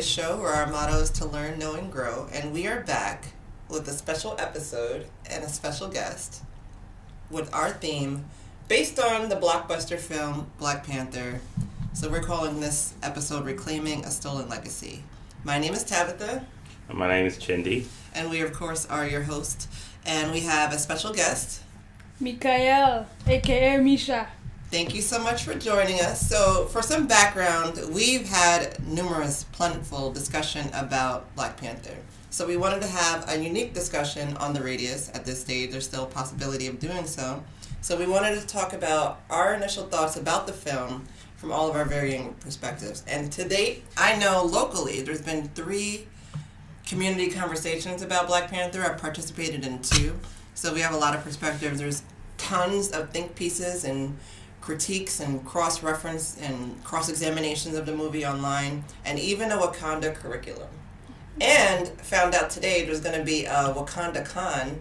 this show where our motto is to learn, know, and grow. And we are back with a special episode and a special guest with our theme based on the blockbuster film Black Panther. So we're calling this episode Reclaiming a Stolen Legacy. My name is Tabitha. And my name is Chindi. And we, of course, are your hosts. And we have a special guest. Mikael, a.k.a. Misha. Thank you so much for joining us. So, for some background, we've had numerous plentiful discussion about Black Panther. So we wanted to have a unique discussion on the radius at this stage. There's still a possibility of doing so. So we wanted to talk about our initial thoughts about the film from all of our varying perspectives. And to date, I know locally there's been 3 community conversations about Black Panther. I've participated in 2. So we have a lot of perspectives. There's tons of think pieces and critiques and cross-reference and cross-examinations of the movie online, and even a Wakanda curriculum. And found out today there's going to be a Wakanda Con,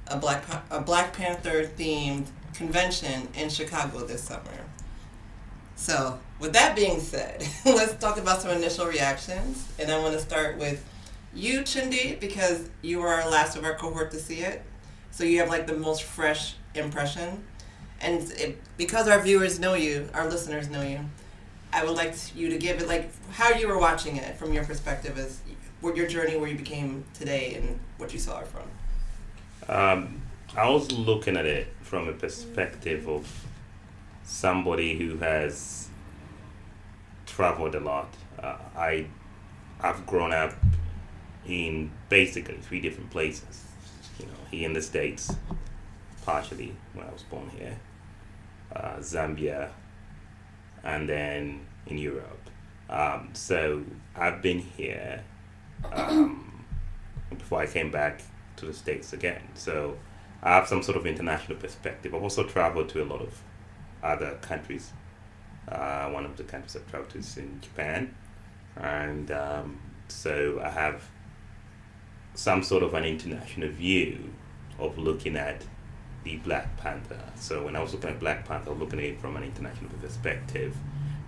a Black Panther themed convention in Chicago this summer. So, with that being said, let's talk about some initial reactions. And I want to start with you, Chindi, because you were our last of our cohort to see it. So you have like the most fresh impression. And because our viewers know you, our listeners know you, I would like you to give it like how you were watching it from your perspective as what your journey where you became today and what you saw it from. I was looking at it from a perspective of somebody who has traveled a lot. I've grown up in basically 3 different places. Here in the States, partially when I was born here, Zambia, and then in Europe. So I've been here before I came back to the States again. So I have some sort of international perspective. I've also traveled to a lot of other countries. One of the countries I've traveled to is in Japan. And so I have some sort of an international view of looking at the Black Panther. So when I was looking at Black Panther, I was looking at it from an international perspective,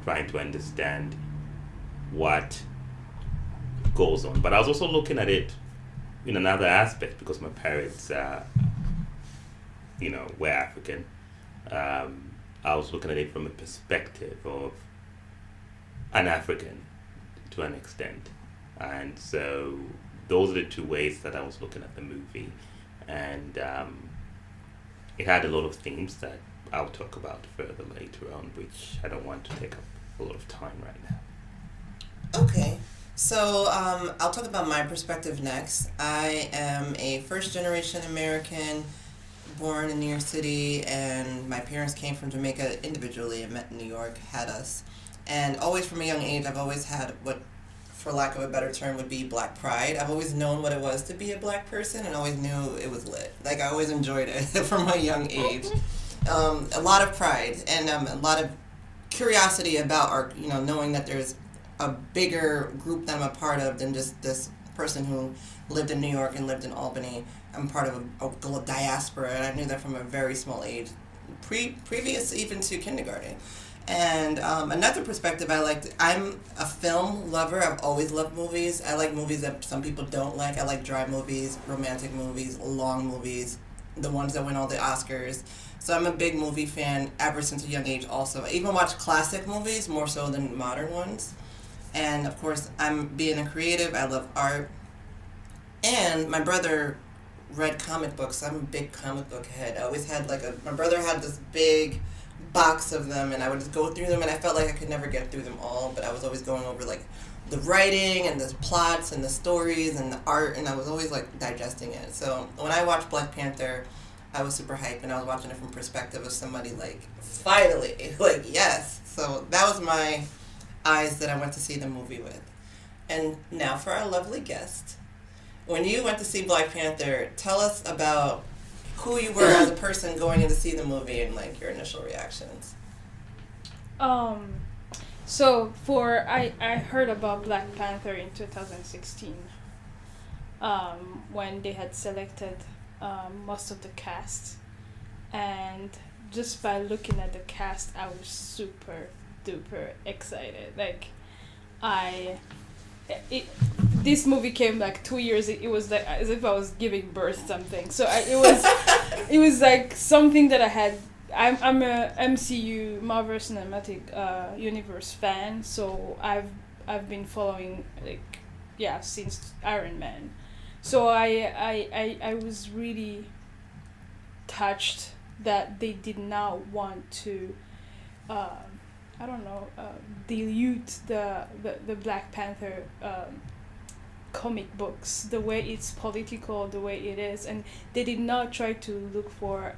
trying to understand what goes on. But I was also looking at it in another aspect because my parents, were African. I was looking at it from a perspective of an African to an extent. And so those are the 2 ways that I was looking at the movie. And it had a lot of themes that I'll talk about further later on, which I don't want to take up a lot of time right now. Okay. So I'll talk about my perspective next. I am a first-generation American, born in New York City, and my parents came from Jamaica individually and met in New York, had us. And always from a young age, I've always had what, for lack of a better term, would be Black pride. I've always known what it was to be a Black person and always knew it was lit. Like, I always enjoyed it from a young age. A lot of pride and a lot of curiosity about our, knowing that there's a bigger group that I'm a part of than just this person who lived in New York and lived in Albany. I'm part of a diaspora, and I knew that from a very small age, previous even to kindergarten. And another perspective I liked, I'm a film lover. I've always loved movies. I like movies that some people don't like. I like dry movies, romantic movies, long movies, the ones that win all the Oscars. So I'm a big movie fan ever since a young age also. I even watch classic movies more so than modern ones. And of course, I'm being a creative. I love art. And my brother read comic books. I'm a big comic book head. I always had my brother had this big box of them, and I would just go through them, and I felt like I could never get through them all, but I was always going over like the writing and the plots and the stories and the art, and I was always like digesting it. So when I watched Black Panther, I was super hyped, and I was watching it from perspective of somebody like, finally, like, yes. So that was my eyes that I went to see the movie with. And now for our lovely guest. When you went to see Black Panther, tell us about who you were as a person going in to see the movie and like your initial reactions. So I heard about Black Panther in 2016, when they had selected most of the cast, and just by looking at the cast, I was super duper excited. Like, I this movie came like 2 years. It was like as if I was giving birth something. So it was like something that I had. I'm a MCU Marvel Cinematic Universe fan, so I've been following since Iron Man. So I was really touched that they did not want to dilute the Black Panther comic books, the way it's political, the way it is, and they did not try to look for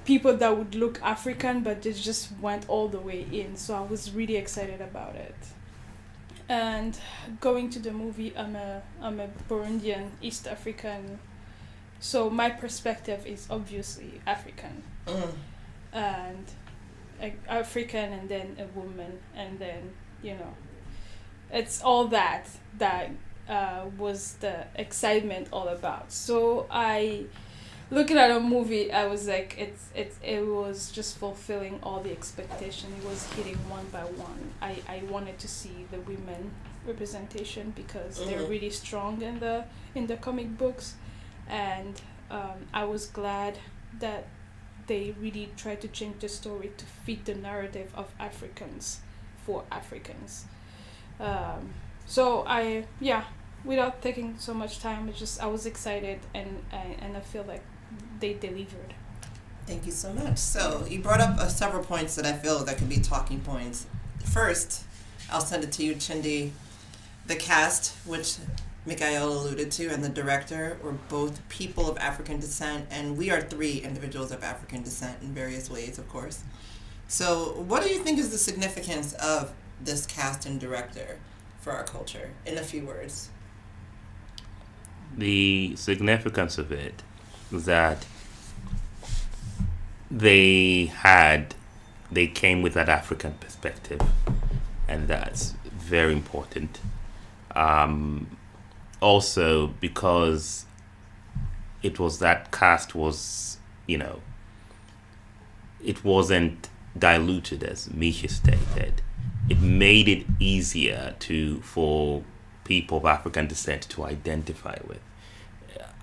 people that would look African, but they just went all the way in. So I was really excited about it. And going to the movie, I'm a Burundian, East African, so my perspective is obviously African, and African, and then a woman, and then it's all that was the excitement all about. So looking at a movie, I was like, it was just fulfilling all the expectation. It was hitting one by one. I wanted to see the women representation because they're really strong in the comic books, and I was glad that they really tried to change the story to fit the narrative of Africans for Africans. Without taking so much time, I was excited, and I feel like they delivered. Thank you so much. So you brought up several points that I feel that could be talking points. First, I'll send it to you, Chindi. The cast, which Mikael alluded to, and the director were both people of African descent, and we are 3 individuals of African descent in various ways, of course. So what do you think is the significance of this cast and director for our culture, in a few words? The significance of it was that they came with that African perspective, and that's very important. Also because it was that cast was, it wasn't diluted, as Misha stated. It made it easier for people of African descent to identify with.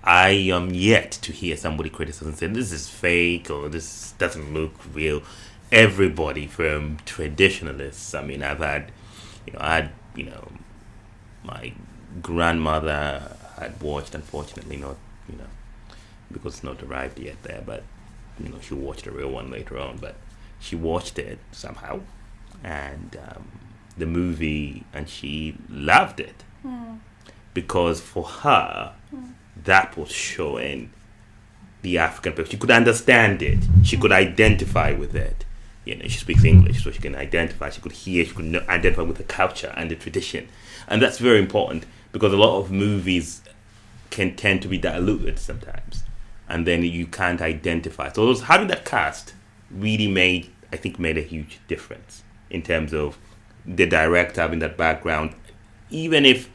I am yet to hear somebody criticize and say this is fake or this doesn't look real. Everybody from traditionalists. I mean, I had my grandmother had watched, unfortunately not, because it's not arrived yet there, but she watched the real one later on, but she watched it somehow, and the movie, and she loved it because for her that was showing the African people. She could understand it. She could identify with it. She speaks English, so she can identify. She could hear. She could identify with the culture and the tradition, and that's very important because a lot of movies can tend to be diluted sometimes, and then you can't identify. So having that cast really made a huge difference in terms of the director having that background. Even if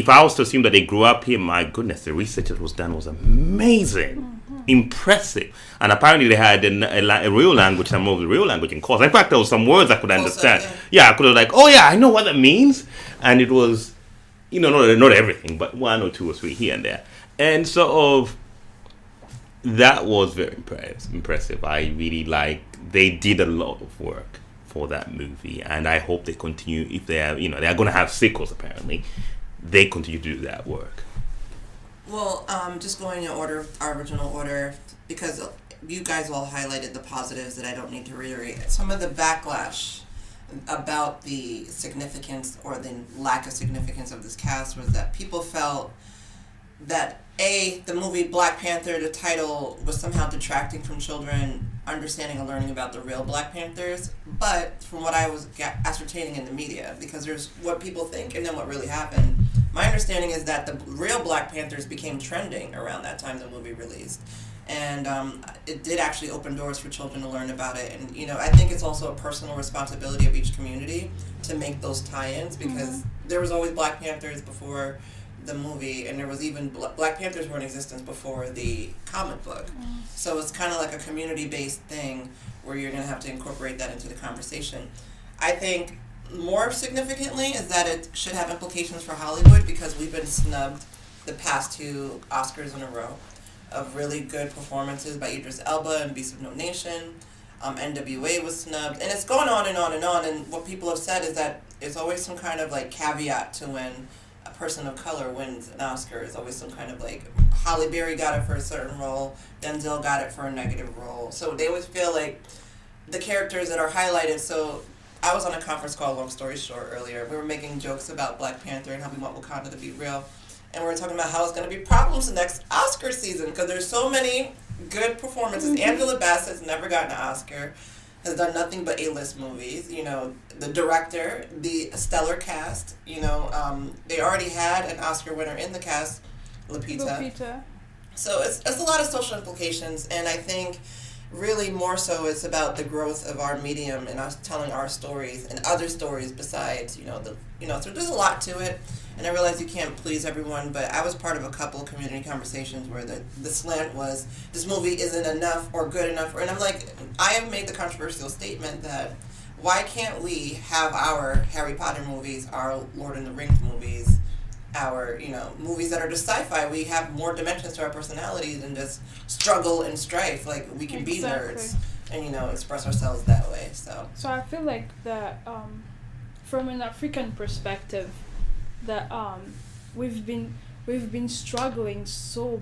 I was to assume that they grew up here, my goodness, the research that was done was amazing, impressive. And apparently they had a real language, some of the real language in course. In fact, there was some words I could understand. I could have I know what that means. And it was, not everything, but 1 or 2 or 3 here and there. And sort of, that was very impressive. I really they did a lot of work for that movie. And I hope they continue, if they are, they're going to have sequels apparently. They continue to do that work. Well, just going in order, our original order, because you guys all highlighted the positives that I don't need to reiterate. Some of the backlash about the significance or the lack of significance of this cast was that people felt that the movie Black Panther, the title, was somehow detracting from children understanding and learning about the real Black Panthers. But from what I was ascertaining in the media, because there's what people think and then what really happened, my understanding is that the real Black Panthers became trending around that time the movie released. And it did actually open doors for children to learn about it. And, I think it's also a personal responsibility of each community to make those tie-ins, because there was always Black Panthers before the movie, and there was even Black Panthers were in existence before the comic book. So it's kind of like a community-based thing where you're going to have to incorporate that into the conversation. I think more significantly is that it should have implications for Hollywood because we've been snubbed the past 2 Oscars in a row of really good performances by Idris Elba and Beast of No Nation. NWA was snubbed, and it's going on and on and on. And what people have said is that it's always some kind of like caveat to when a person of color wins an Oscar. It's always some kind of like Halle Berry got it for a certain role, Denzel got it for a negative role. So they always feel like the characters that are highlighted. So I was on a conference call, long story short, earlier. We were making jokes about Black Panther and how we want Wakanda to be real. And we were talking about how it's going to be problems the next Oscar season because there's so many good performances. Angela Bassett's never gotten an Oscar, has done nothing but A-list movies. You know, the director, the stellar cast. You know, they already had an Oscar winner in the cast, Lupita. So it's a lot of social implications, and I think really more so it's about the growth of our medium and us telling our stories and other stories besides, so there's a lot to it. And I realize you can't please everyone, but I was part of a couple of community conversations where the slant was, this movie isn't enough or good enough. And I'm like, I have made the controversial statement that why can't we have our Harry Potter movies, our Lord of the Rings movies, our, movies that are just sci-fi? We have more dimensions to our personalities than just struggle and strife. Like, we can be nerds and, express ourselves that way. So I feel like that from an African perspective, that we've been struggling so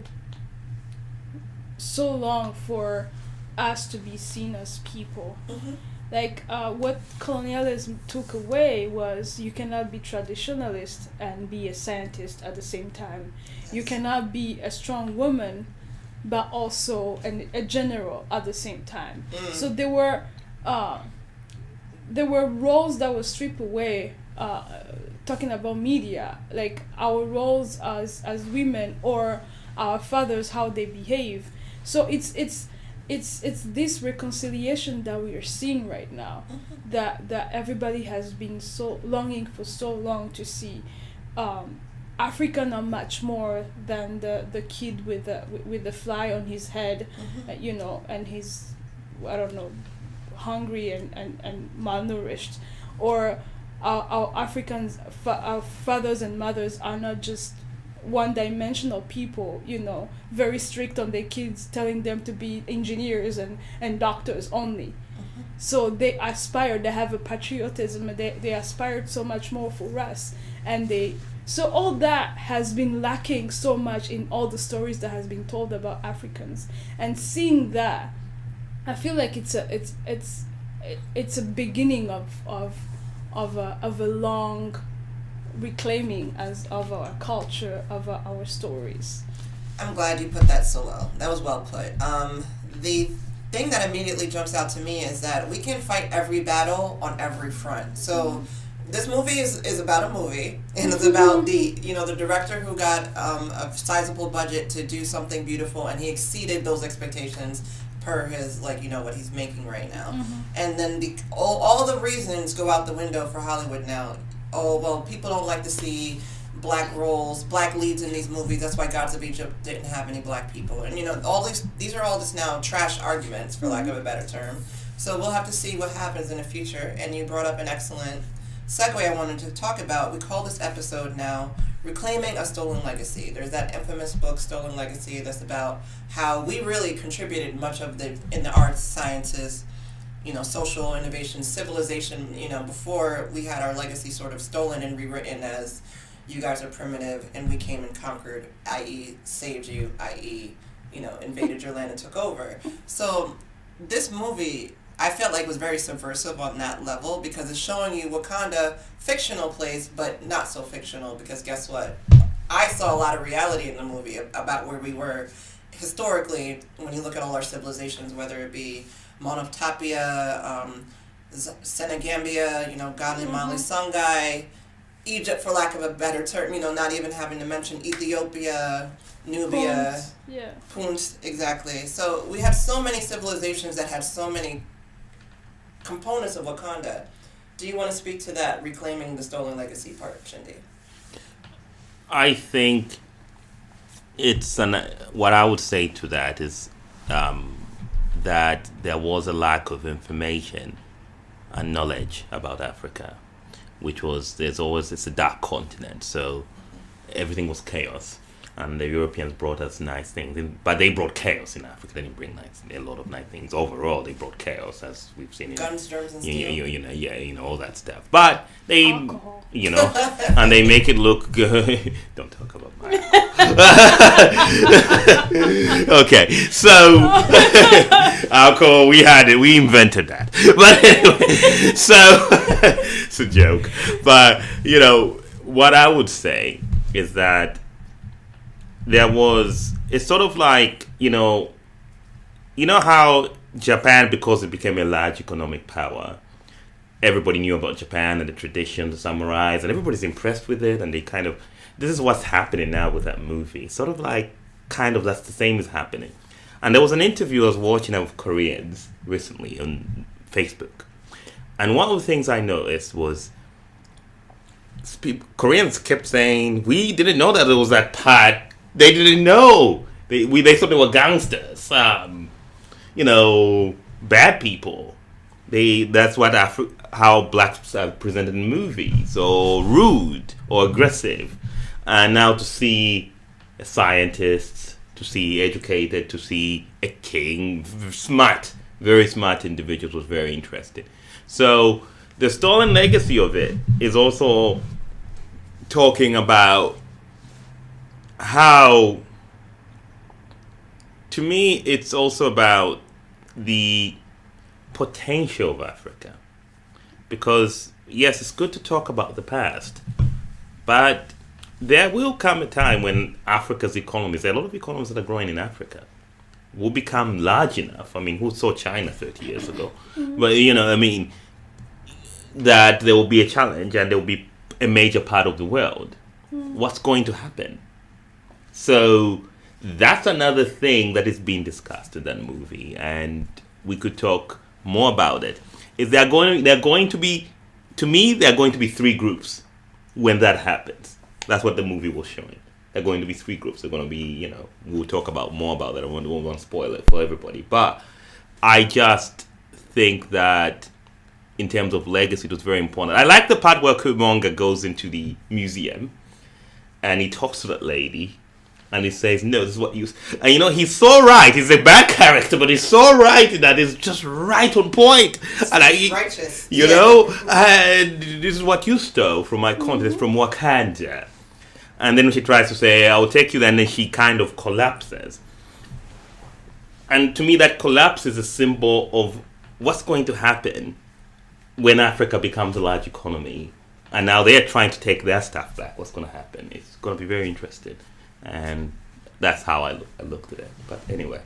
long for us to be seen as people. Mm-hmm. Like what colonialism took away was you cannot be traditionalist and be a scientist at the same time. Yes. You cannot be a strong woman but also a general at the same time. So there were roles that were stripped away. Talking about media, like our roles as women or our fathers, how they behave. So it's this reconciliation that we are seeing right now, that everybody has been so longing for so long to see. African are much more than the kid with the fly on his head, and he's, I don't know, hungry and malnourished, or our Africans, our fathers and mothers are not just one-dimensional people, very strict on their kids, telling them to be engineers and doctors only. So they have a patriotism, and they aspired so much more for us, so all that has been lacking so much in all the stories that has been told about Africans. And seeing that, I feel like it's a beginning of a long reclaiming of our culture, of our stories. I'm glad you put that so well. That was well put. The thing that immediately jumps out to me is that we can fight every battle on every front. So this movie is about a movie, and it's about the director who got a sizable budget to do something beautiful, and he exceeded those expectations per his, what he's making right now. And then all the reasons go out the window for Hollywood now. Oh, well, people don't like to see black roles, black leads in these movies. That's why Gods of Egypt didn't have any black people. And, all these are all just now trash arguments, for lack of a better term. So we'll have to see what happens in the future. And you brought up an excellent segue I wanted to talk about. We call this episode now Reclaiming a Stolen Legacy. There's that infamous book, Stolen Legacy, that's about how we really contributed much of in the arts, sciences, social innovation, civilization, before we had our legacy sort of stolen and rewritten as you guys are primitive and we came and conquered, i.e. saved you, i.e. invaded your land and took over. So this movie, I felt like was very subversive on that level because it's showing you Wakanda, fictional place, but not so fictional, because guess what? I saw a lot of reality in the movie about where we were historically when you look at all our civilizations, whether it be Monotapia, Senegambia, Ghana, Mali, Songhai, Egypt, for lack of a better term, not even having to mention Ethiopia, Nubia, Punt, exactly. So we had so many civilizations that had so many components of Wakanda. Do you want to speak to that, reclaiming the stolen legacy part, Shindy? I think what I would say to that is that there was a lack of information and knowledge about Africa. which was it's a dark continent, so everything was chaos. And the Europeans brought us nice things, but they brought chaos in Africa. They didn't bring a lot of nice things. Overall, they brought chaos, as we've seen. Guns, germs, and steel. All that stuff. But they, Alcohol. And they make it look good. Don't talk about my alcohol. Okay, so alcohol, we invented that. But anyway, so it's a joke. But what I would say is that it's sort of like, how Japan, because it became a large economic power, everybody knew about Japan and the tradition, the samurais, and everybody's impressed with it, and this is what's happening now with that movie. Sort of like, that's the same is happening. And there was an interview I was watching of Koreans recently on Facebook. And one of the things I noticed was Koreans kept saying, we didn't know that there was that part. They didn't know. They thought they were gangsters. Bad people. That's how blacks are presented in movies, or rude or aggressive. And now to see a scientist, to see educated, to see a king, smart, very smart individuals was very interesting. So the stolen legacy of it is also talking about how, to me, it's also about the potential of Africa. Because, yes, it's good to talk about the past, but there will come a time when Africa's economies, a lot of economies that are growing in Africa, will become large enough. I mean, who saw China 30 years ago? But, that there will be a challenge and there will be a major part of the world. What's going to happen? So that's another thing that is being discussed in that movie, and we could talk more about it. They're going to be 3 groups when that happens. That's what the movie was showing. They're going to be 3 groups. They're going to be, we'll talk more about that. I won't want to spoil it for everybody. But I just think that in terms of legacy, it was very important. I like the part where Kumonga goes into the museum and he talks to that lady. And he says, no, this is what you... And he's so right. He's a bad character, but he's so right that he's just right on point. And righteous. And this is what you stole from my continent, from Wakanda. And then she tries to say, I'll take you there, and then she kind of collapses. And to me, that collapse is a symbol of what's going to happen when Africa becomes a large economy. And now they're trying to take their stuff back. What's going to happen? It's going to be very interesting. And that's how I looked at it. But anyway.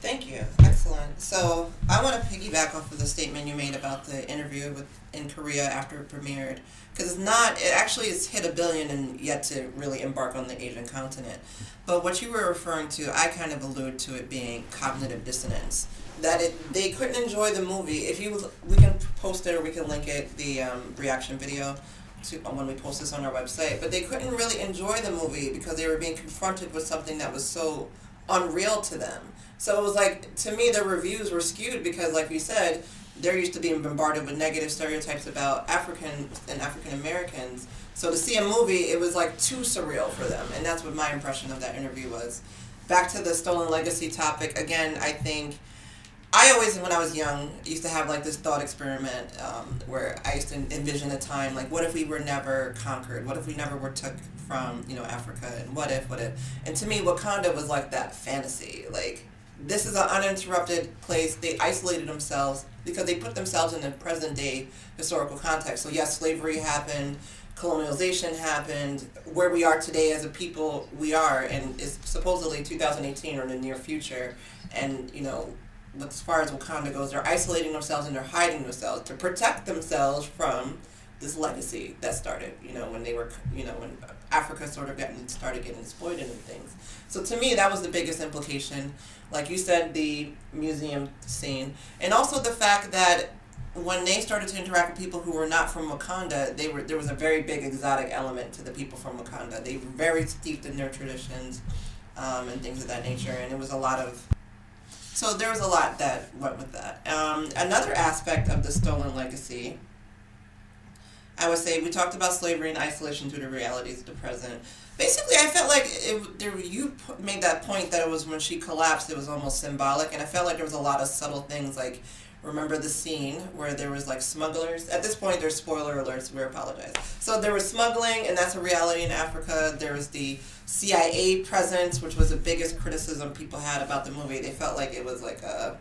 Thank you. Excellent. So I want to piggyback off of the statement you made about the interview in Korea after it premiered. Because it actually has hit 1 billion and yet to really embark on the Asian continent. But what you were referring to, I kind of allude to it being cognitive dissonance. That they couldn't enjoy the movie. We can post it or we can link it, the reaction video, when we post this on our website, but they couldn't really enjoy the movie because they were being confronted with something that was so unreal to them. So it was like, to me, their reviews were skewed because, like you said, they're used to being bombarded with negative stereotypes about Africans and African Americans. So to see a movie, it was like too surreal for them, and that's what my impression of that interview was. Back to the stolen legacy topic, again, I think I always, when I was young, used to have like this thought experiment where I used to envision a time like, what if we were never conquered? What if we never were took from Africa? And what if? And to me, Wakanda was like that fantasy. Like, this is an uninterrupted place. They isolated themselves because they put themselves in a present day historical context. So yes, slavery happened, colonialization happened. Where we are today as a people, we are, and it's supposedly 2018 or in the near future, and as far as Wakanda goes, they're isolating themselves and they're hiding themselves to protect themselves from this legacy that started, when they were, when Africa sort of started getting exploited and things. So to me, that was the biggest implication. Like you said, the museum scene, and also the fact that when they started to interact with people who were not from Wakanda, there was a very big exotic element to the people from Wakanda. They were very steeped in their traditions and things of that nature, and it was a lot of... So there was a lot that went with that. Another aspect of the stolen legacy I would say we talked about slavery and isolation due to realities of the present. Basically, I felt like you made that point that it was when she collapsed, it was almost symbolic, and I felt like there was a lot of subtle things, like, remember the scene where there was, like, smugglers? At this point, there's spoiler alerts, we apologize. So there was smuggling, and that's a reality in Africa. There was the CIA presence, which was the biggest criticism people had about the movie. They felt like it was, like, a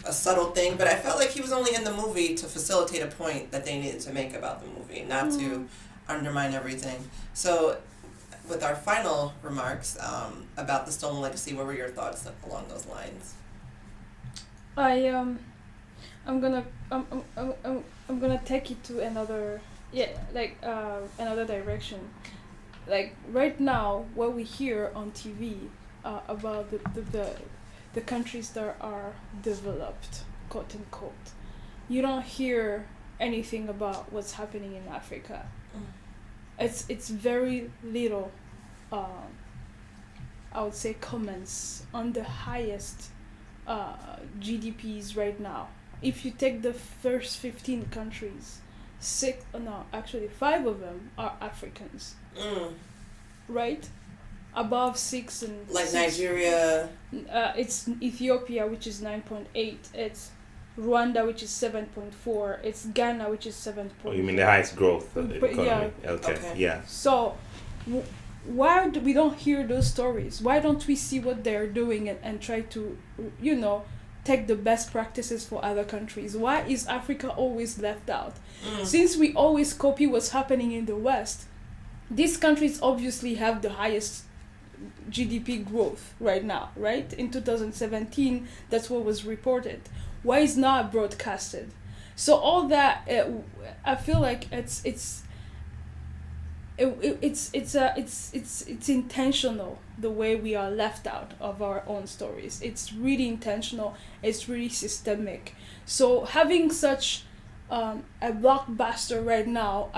subtle thing, but I felt like he was only in the movie to facilitate a point that they needed to make about the movie, not to undermine everything. So, with our final remarks about the stolen legacy, what were your thoughts along those lines? I'm gonna take it to another another direction. Like right now, what we hear on TV about the countries that are developed, quote unquote, you don't hear anything about what's happening in Africa. It's very little, I would say, comments on the highest GDPs right now. If you take the first 15 countries, 5 of them are Africans, right? Above 6 and like 6, Nigeria. It's Ethiopia, which is 9.8. It's Rwanda, which is 7.4. It's Ghana, which is 7.4. Oh, you mean the highest growth economy? Yeah. Okay. Yeah. So, why we don't hear those stories? Why don't we see what they're doing and try to, take the best practices for other countries? Why is Africa always left out? Since we always copy what's happening in the West, these countries obviously have the highest GDP growth right now, right? In 2017, that's what was reported. Why is not broadcasted? So all that, I feel like it's intentional, the way we are left out of our own stories. It's really intentional. It's really systemic. So having such a blockbuster right now,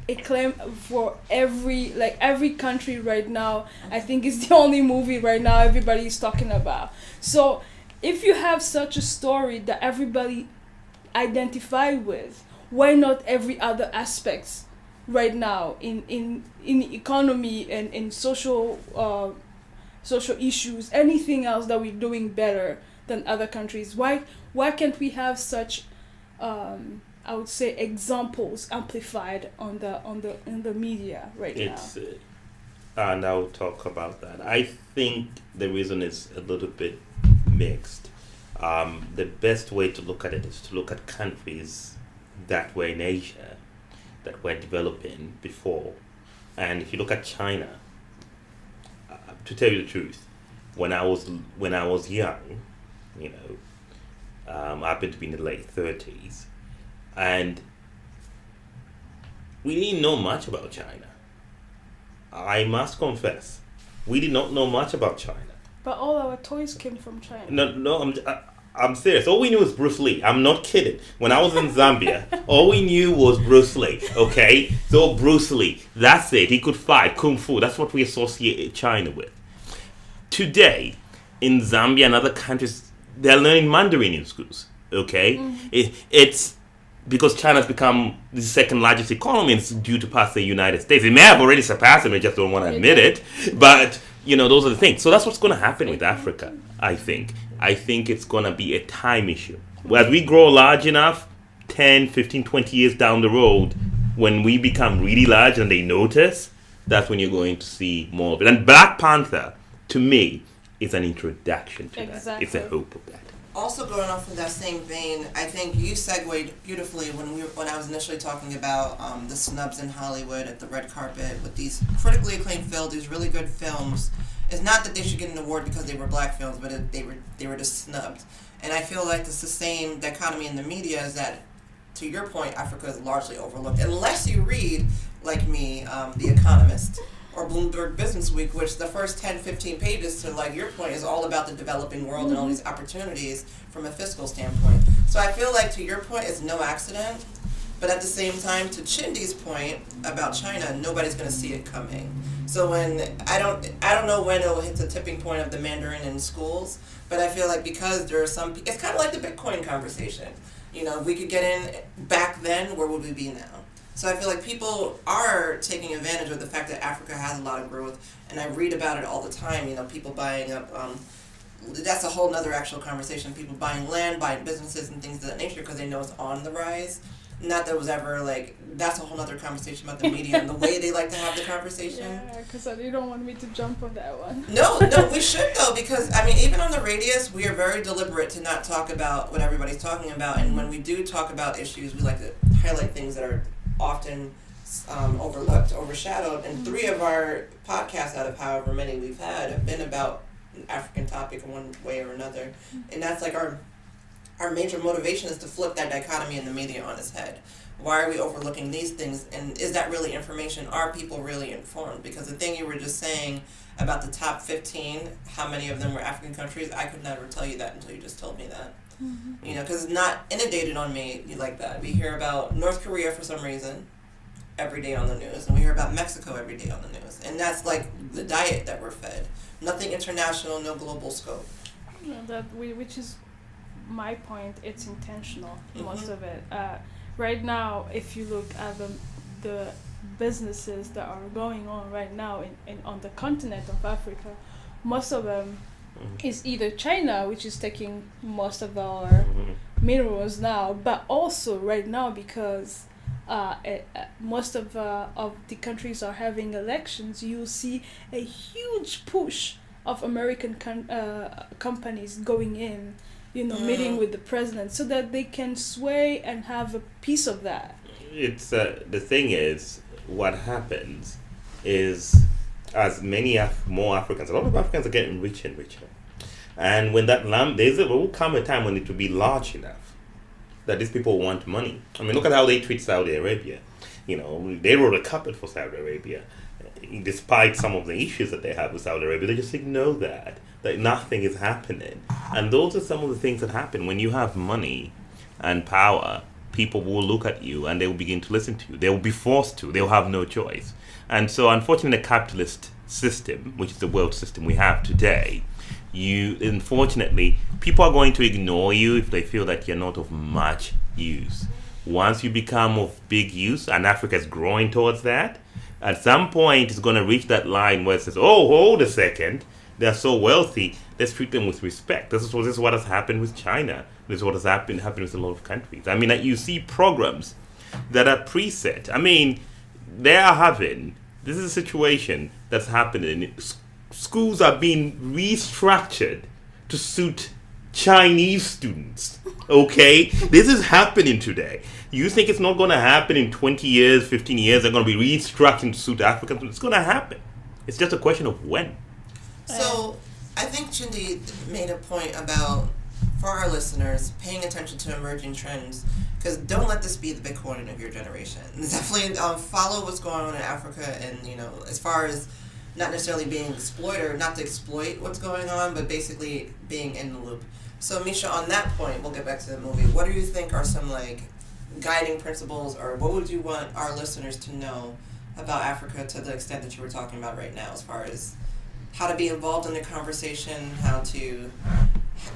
a claim for every country right now, I think is the only movie right now everybody is talking about. So if you have such a story that everybody identify with, why not every other aspects right now in economy and in social issues, anything else that we're doing better than other countries? Why can't we have such I would say examples amplified in the media now? And I'll talk about that. I think the reason is a little bit mixed. The best way to look at it is to look at countries that were in Asia, that were developing before. And if you look at China, to tell you the truth, when I was young, I happened to be in the late 30s, and we didn't know much about China. I must confess, we did not know much about China. But all our toys came from China. No, I'm serious. All we knew was Bruce Lee. I'm not kidding. When I was in Zambia, all we knew was Bruce Lee. Okay, so BruceLee. That's it. He could fight kung fu. That's what we associate China with. Today, in Zambia and other countries, they're learning Mandarin in schools. Okay, it's because China's become the second largest economy. It's due to pass the United States. It may have already surpassed them. They just don't want to admit it. But those are the things. So that's what's going to happen with Africa, I think. I think it's going to be a time issue. As we grow large enough, 10, 15, 20 years down the road, when we become really large and they notice, that's when you're going to see more of it. And Black Panther, to me, is an introduction to that. It's a hope of that. Also going off of that same vein, I think you segued beautifully when I was initially talking about the snubs in Hollywood at the red carpet with these critically acclaimed films, these really good films. It's not that they should get an award because they were black films, but they were just snubbed. And I feel like it's the same dichotomy in the media, is that, to your point, Africa is largely overlooked. Unless you read, like me, The Economist or Bloomberg Business Week, which the first 10, 15 pages, to like your point, is all about the developing world and all these opportunities from a fiscal standpoint. So I feel like, to your point, it's no accident. But at the same time, to Chindy's point about China, nobody's going to see it coming. So when I don't know when it'll hit the tipping point of the Mandarin in schools, but I feel like because there are some, it's kind of like the Bitcoin conversation. We could get in back then. Where would we be now? So I feel like people are taking advantage of the fact that Africa has a lot of growth, and I read about it all the time. You know, people buying up. That's a whole nother actual conversation. People buying land, buying businesses, and things of that nature because they know it's on the rise. Not that it was ever like, that's a whole other conversation about the media and the way they like to have the conversation. Yeah, because you don't want me to jump on that one. No, we should though, because I mean, even on the radius, we are very deliberate to not talk about what everybody's talking about, and when we do talk about issues, we like to highlight things that are often overlooked, overshadowed, and 3 of our podcasts out of however many we've had have been about an African topic in one way or another, and that's like our major motivation is to flip that dichotomy in the media on its head. Why are we overlooking these things, and is that really information? Are people really informed? Because the thing you were just saying about the top 15, how many of them were African countries, I could never tell you that until you just told me that. Mm-hmm. You know, because it's not inundated on me like that. We hear about North Korea for some reason every day on the news, and we hear about Mexico every day on the news, and that's like the diet that we're fed. Nothing international, no global scope. Yeah, which is my point. It's intentional, Mm-hmm. most of it. Right now, if you look at the businesses that are going on right now on the continent of Africa, most of them is either China, which is taking most of our minerals now, but also right now because most of the countries are having elections, you see a huge push of American companies going in, meeting with the president so that they can sway and have a piece of that. It's the thing is, what happens is, as more Africans, a lot of Africans are getting richer and richer, and when that there will come a time when it will be large enough that these people want money. I mean, look at how they treat Saudi Arabia. They wrote a carpet for Saudi Arabia. Despite some of the issues that they have with Saudi Arabia, they just ignore that nothing is happening. And those are some of the things that happen when you have money and power. People will look at you and they will begin to listen to you. They will be forced to. They'll have no choice. And so, unfortunately, the capitalist system, which is the world system we have today, unfortunately, people are going to ignore you if they feel that you're not of much use. Once you become of big use, and Africa is growing towards that, at some point it's going to reach that line where it says, oh, hold a second, they're so wealthy, let's treat them with respect. This is what has happened with China. This is what has happened with a lot of countries. I mean, you see programs that are preset. I mean, this is a situation that's happening. Schools are being restructured to suit Chinese students. Okay? This is happening today. You think it's not going to happen in 20 years, 15 years? They're going to be restructured to suit African students. It's going to happen. It's just a question of when. So, I think Chindi made a point about, for our listeners, paying attention to emerging trends, because don't let this be the Bitcoin of your generation. Definitely follow what's going on in Africa, and as far as not necessarily being an exploiter, not to exploit what's going on, but basically being in the loop. So, Misha, on that point, we'll get back to the movie. What do you think are some guiding principles, or what would you want our listeners to know about Africa to the extent that you were talking about right now, as far as how to be involved in the conversation, how to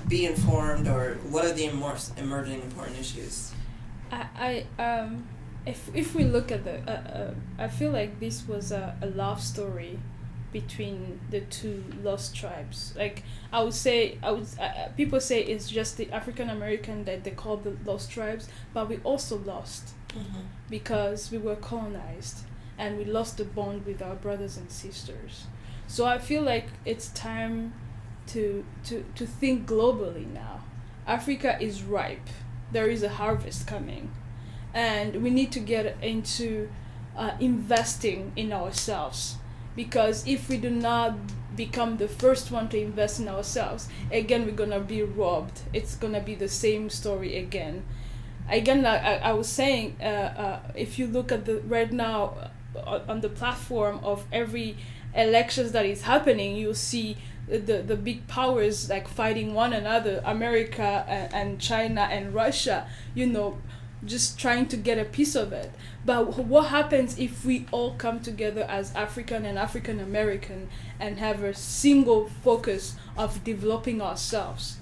be informed, or what are the emerging important issues? If we look at I feel like this was a love story between the two lost tribes. People say it's just the African American that they call the lost tribes, but we also lost because we were colonized and we lost the bond with our brothers and sisters. So I feel like it's time to think globally now. Africa is ripe. There is a harvest coming. And we need to get into investing in ourselves. Because if we do not become the first one to invest in ourselves, again, we're going to be robbed. It's going to be the same story again. Again, I was saying, if you look at right now on the platform of every elections that is happening, you'll see the big powers fighting one another, America and China and Russia, just trying to get a piece of it. But what happens if we all come together as African and African American and have a single focus of developing ourselves?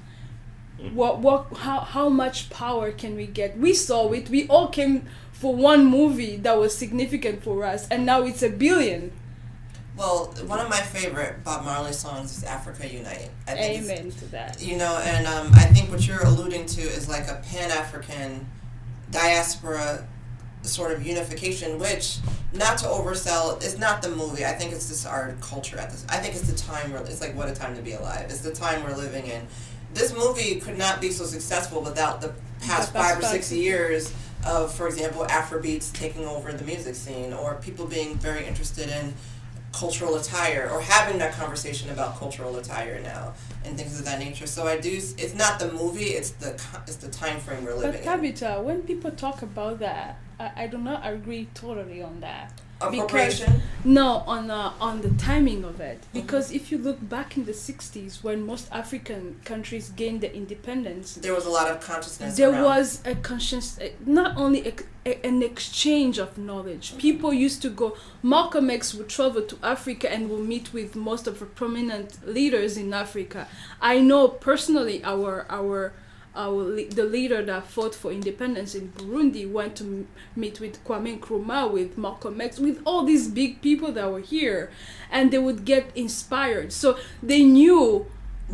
how much power can we get? We saw it. We all came for one movie that was significant for us, and now it's 1 billion. Well, one of my favorite Bob Marley songs is Africa Unite. I think Amen to that. You know, and I think what you're alluding to is like a Pan-African diaspora sort of unification, which, not to oversell, it's not the movie. I think it's just our culture at this. I think it's the time it's like, what a time to be alive. It's the time we're living in. This movie could not be so successful without the past 5 or 6 years of, for example, Afrobeats taking over the music scene, or people being very interested in cultural attire, or having that conversation about cultural attire now and things of that nature. So I do. It's not the movie. It's the time frame we're living in. But Tabitha, when people talk about that, I do not agree totally on that. Appropriation? No, on the timing of it. Because if you look back in the 60s, when most African countries gained their independence, there was a lot of consciousness. There was a conscious, not only an exchange of knowledge. People used to go. Malcolm X would travel to Africa and will meet with most of the prominent leaders in Africa. I know personally the leader that fought for independence in Burundi went to meet with Kwame Nkrumah, with Malcolm X, with all these big people that were here, and they would get inspired. So they knew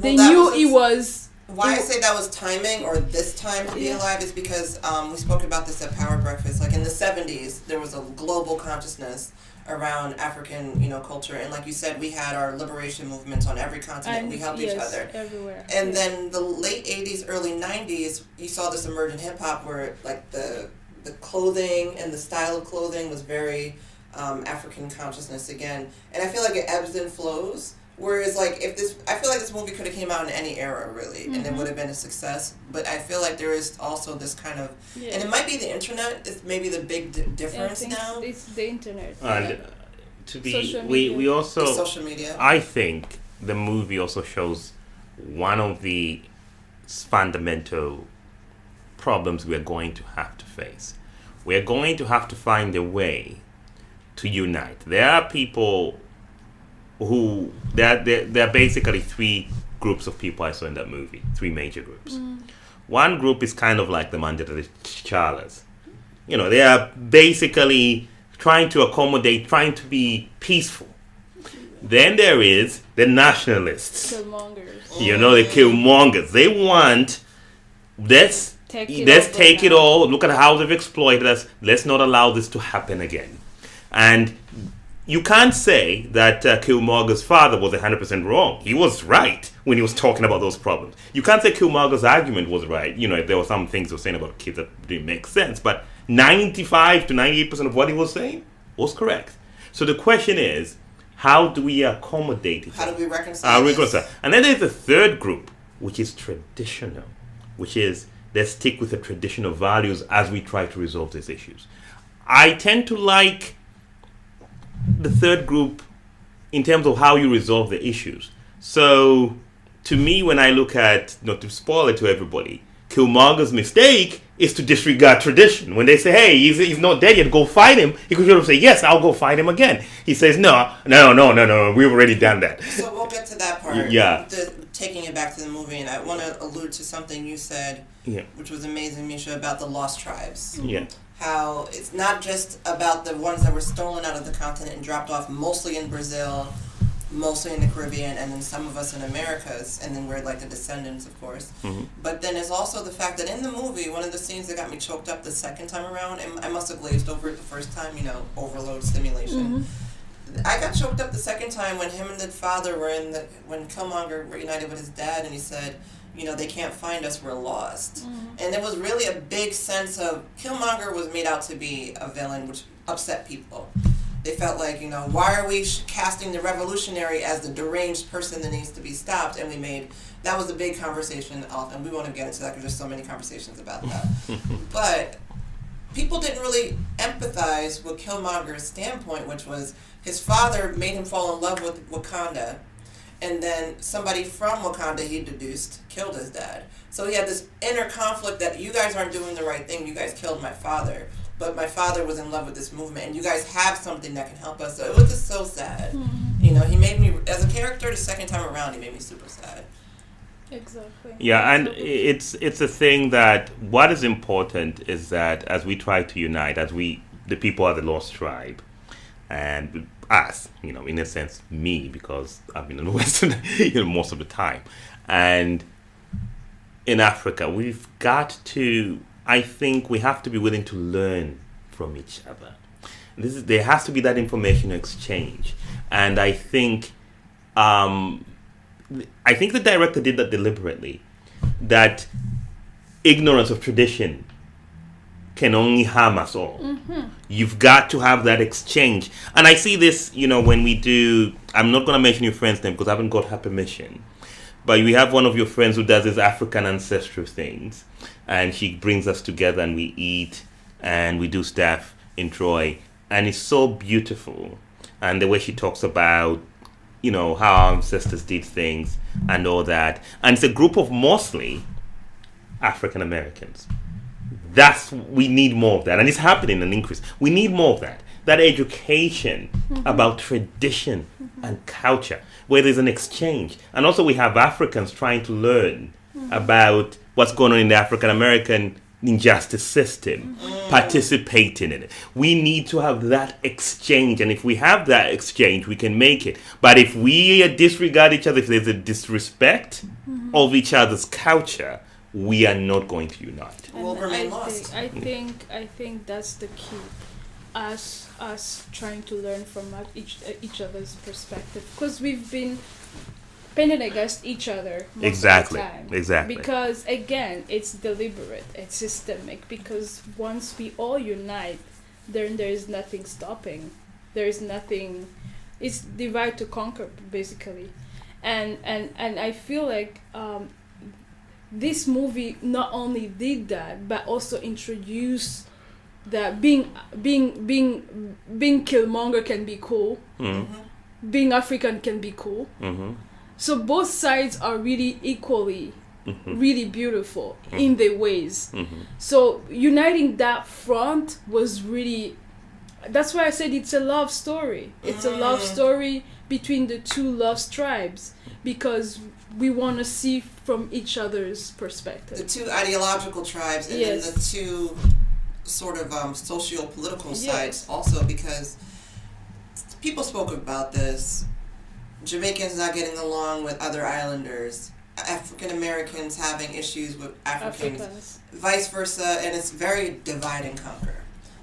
it was. Why I say that was timing, or this time to be alive, is because we spoke about this at Power Breakfast. Like in the 70s, there was a global consciousness around African, culture, and like you said, we had our liberation movements on every continent. We helped each other everywhere. And then the late 80s, early 90s, you saw this emergent hip hop where like the clothing and the style of clothing was very African consciousness again, and I feel like it ebbs and flows. Whereas, like, I feel like this movie could have came out in any era, really, and it would have been a success. But I feel like there is also this kind of, and it might be the internet. It's maybe the big difference now. It's the internet. And we also the social media. I think the movie also shows one of the fundamental problems we are going to have to face. We are going to have to find a way to unite. There are people who there are basically 3 groups of people I saw in that movie, 3 major groups. One group is kind of like the Mandela Chalas. They are basically trying to accommodate, trying to be peaceful. Then there is the nationalists. Killmongers. The killmongers. They want, let's take it all. Look at how they've exploited us. Let's not allow this to happen again. And you can't say that Killmonger's father was 100% wrong. He was right when he was talking about those problems. You can't say Killmonger's argument was right. If there were some things he was saying about kids that didn't make sense. But 95 to 98% of what he was saying was correct. So the question is, how do we accommodate it? How do we reconcile this? And then there's the third group, which is traditional, which is let's stick with the traditional values as we try to resolve these issues. I tend to like the third group in terms of how you resolve the issues. So to me, when I look at, not to spoil it to everybody, Killmonger's mistake is to disregard tradition. When they say, hey, he's not dead yet, go fight him, he could sort of say, yes, I'll go fight him again. He says, no, we've already done that. So we'll get to that part. Yeah. Taking it back to the movie, and I want to allude to something you said, which was amazing, Misha, about the lost tribes. Yeah. How it's not just about the ones that were stolen out of the continent and dropped off mostly in Brazil, mostly in the Caribbean, and then some of us in Americas, and then we're like the descendants, of course. But then it's also the fact that in the movie, one of the scenes that got me choked up the second time around, and I must have glazed over it the first time, overload stimulation. I got choked up the second time when him and the father were when Killmonger reunited with his dad, and he said, they can't find us, we're lost. And it was really a big sense of, Killmonger was made out to be a villain, which upset people. They felt like, why are we casting the revolutionary as the deranged person that needs to be stopped? And that was a big conversation, and we won't get into that because there's so many conversations about that. But people didn't really empathize with Killmonger's standpoint, which was his father made him fall in love with Wakanda, and then somebody from Wakanda he deduced killed his dad. So he had this inner conflict that you guys aren't doing the right thing, you guys killed my father. But my father was in love with this movement, and you guys have something that can help us. So it was just so sad. He made me, as a character, the second time around, he made me super sad. Exactly. Yeah, and Exactly. it's a thing that what is important is that as we try to unite, as we the people of the lost tribe, and us, in a sense, me, because I've been in the Western, most of the time, and in Africa, we've got to. I think we have to be willing to learn from each other. There has to be that information exchange, and um, I think the director did that deliberately. That ignorance of tradition can only harm us all. Mm-hmm. You've got to have that exchange. And I see this, when we do, I'm not going to mention your friend's name because I haven't got her permission. But we have one of your friends who does this African ancestral things. And she brings us together and we eat and we do stuff in Troy. And it's so beautiful. And the way she talks about, how our ancestors did things and all that. And it's a group of mostly African Americans. We need more of that, and it's happening an increase. We need more of that education about tradition and culture, where there's an exchange. And also we have Africans trying to learn about what's going on in the African American injustice system, participating in it. We need to have that exchange, and if we have that exchange, we can make it. But if we disregard each other, if there's a disrespect of each other's culture, we are not going to unite. We'll remain lost. I think that's the key. Us trying to learn from each other's perspective, because we've been painted against each other most of the time. Exactly. Because again, it's deliberate, it's systemic. Because once we all unite, then there is nothing stopping. There is nothing. It's divide to conquer, basically, and I feel like. This movie not only did that, but also introduced that being Killmonger can be cool. Mm-hmm. Being African can be cool. Mm-hmm. So both sides are really equally, really beautiful in their ways. Mm-hmm. So uniting that front was really. That's why I said it's a love story. It's a love story between the two lost tribes, because we want to see from each other's perspective. The two ideological tribes, and Yes. then the two sort of socio-political sides also, because people spoke about this. Jamaicans not getting along with other islanders, African Americans having issues with Africans, vice versa, and it's very divide and conquer.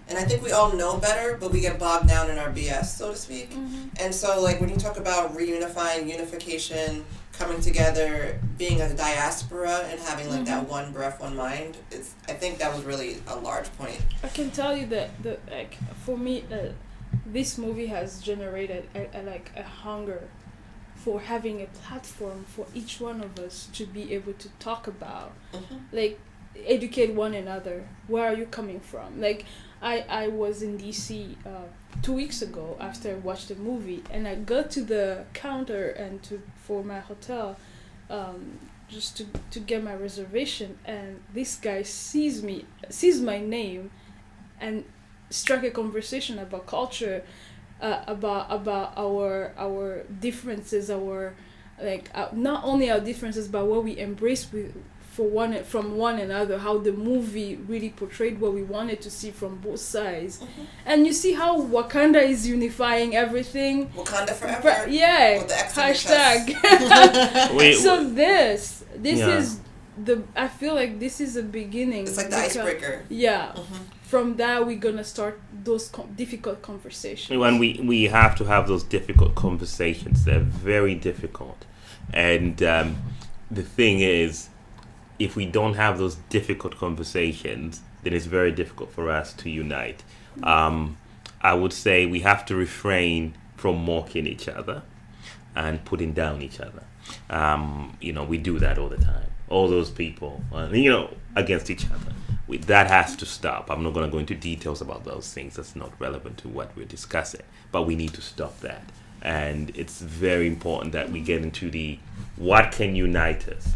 And I think we all know better, but we get bogged down in our BS, so to speak. And so, like, when you talk about reunifying, unification, coming together, being a diaspora, and having, like, that one breath, one mind, I think that was really a large point. I can tell you that, for me, this movie has generated, a hunger for having a platform for each one of us to be able to talk about. Like, educate one another. Where are you coming from? Like, I was in DC 2 weeks ago after I watched the movie, and I got to the counter and for my hotel, just to get my reservation, and this guy sees my name, and struck a conversation about culture, about our differences, not only our differences, but what we embrace from one another, how the movie really portrayed what we wanted to see from both sides. And you see how Wakanda is unifying everything. Wakanda forever. Yeah. With the hashtag. So this is I feel like this is a beginning. It's like the icebreaker. Yeah. From that, we're gonna start those difficult conversations. And we have to have those difficult conversations. They're very difficult. And the thing is, if we don't have those difficult conversations, then it's very difficult for us to unite. I would say we have to refrain from mocking each other and putting down each other. We do that all the time. All those people, against each other. That has to stop. I'm not going to go into details about those things. That's not relevant to what we're discussing. But we need to stop that. And it's very important that we get into what can unite us.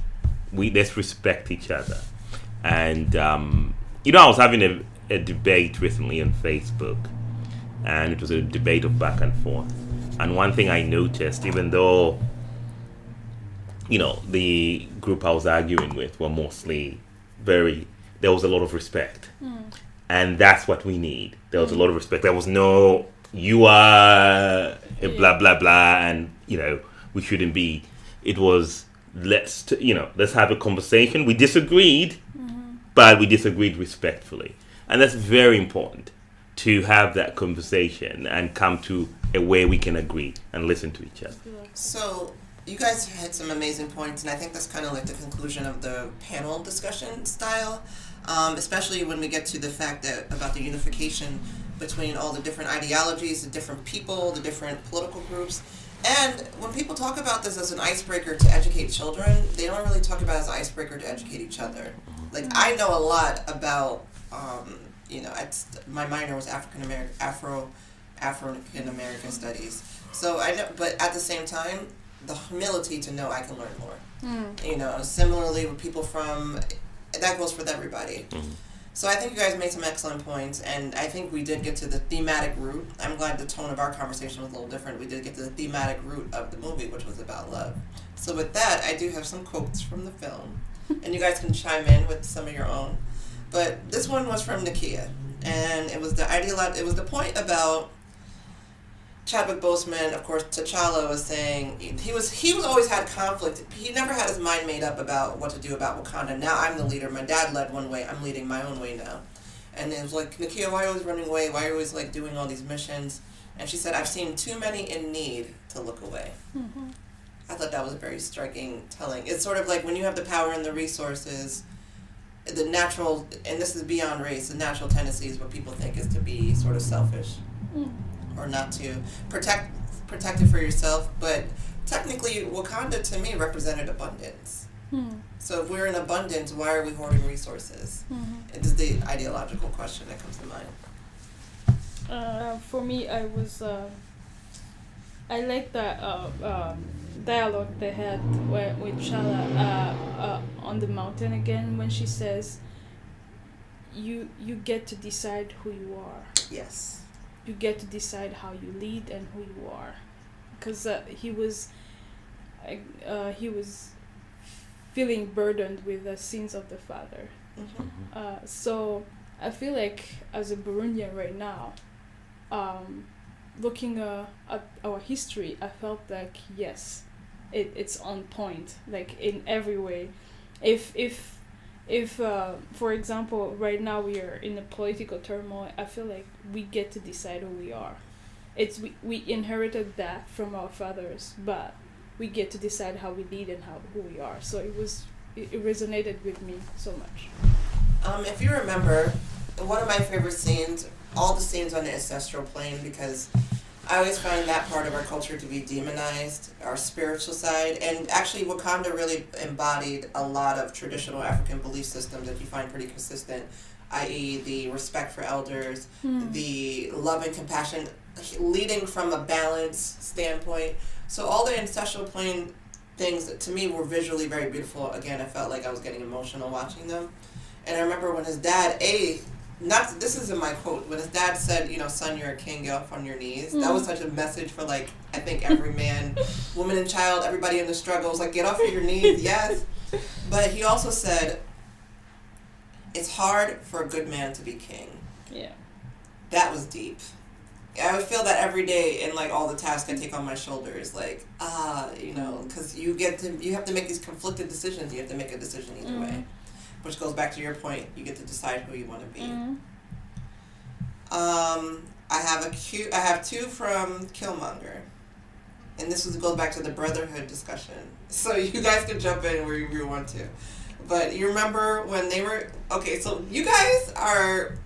Let's respect each other. And I was having a debate recently on Facebook, and it was a debate of back and forth. And one thing I noticed, even though the group I was arguing with were mostly there was a lot of respect. And that's what we need. There was a lot of respect. There was no, you are a blah, blah, blah, and, we shouldn't be. It was, let's have a conversation. We disagreed, but we disagreed respectfully. And that's very important, to have that conversation and come to a way we can agree and listen to each other. So, you guys had some amazing points, and I think that's kind of like the conclusion of the panel discussion style, especially when we get to the fact that about the unification between all the different ideologies, the different people, the different political groups. And when people talk about this as an icebreaker to educate children, they don't really talk about it as an icebreaker to educate each other. Like, I know a lot about, my minor was African American studies. So I know, but at the same time, the humility to know I can learn more. Similarly with people that goes for everybody. So I think you guys made some excellent points, and I think we did get to the thematic root. I'm glad the tone of our conversation was a little different. We did get to the thematic root of the movie, which was about love. So with that, I do have some quotes from the film, and you guys can chime in with some of your own. But this one was from Nakia, and it was the point about Chadwick Boseman. Of course, T'Challa was saying he was always had conflict. He never had his mind made up about what to do about Wakanda. Now I'm the leader. My dad led one way. I'm leading my own way now. And it was like, Nakia, why are you always running away? Why are you always like doing all these missions? And she said, I've seen too many in need to look away. I thought that was very striking telling. It's sort of like when you have the power and the resources, the natural, and this is beyond race, the natural tendency is what people think is to be sort of selfish. Or not to protect it for yourself, but technically Wakanda to me represented abundance. So if we're in abundance, why are we hoarding resources? It is the ideological question that comes to mind. For me, I like that dialogue they had with Shala on the mountain again, when she says, you get to decide who you are. Yes. You get to decide how you lead and who you are, because he was feeling burdened with the sins of the father. So I feel like as a Burundian right now, looking at our history, I felt like yes, it's on point, like in every way. If for example, right now we are in a political turmoil, I feel like we get to decide who we are. We inherited that from our fathers, but we get to decide how we lead and who we are. So it resonated with me so much. If you remember, one of my favorite scenes, all the scenes on the ancestral plane, because I always find that part of our culture to be demonized, our spiritual side. And actually, Wakanda really embodied a lot of traditional African belief systems that you find pretty consistent, i.e. the respect for elders, the love and compassion, leading from a balanced standpoint. So all the ancestral plane things, to me, were visually very beautiful. Again, I felt like I was getting emotional watching them. And I remember when his dad, this isn't my quote, when his dad said, son, you're a king, get off on your knees. That was such a message for, like, I think every man, woman and child, everybody in the struggle was like, get off of your knees, yes. But he also said, it's hard for a good man to be king. Yeah. That was deep. I would feel that every day in, like, all the tasks I take on my shoulders, like, because you have to make these conflicted decisions. You have to make a decision either way. Which goes back to your point, you get to decide who you want to be. I have two from Killmonger, and this goes back to the brotherhood discussion. So you guys can jump in where you want to, but you remember when they were so you guys are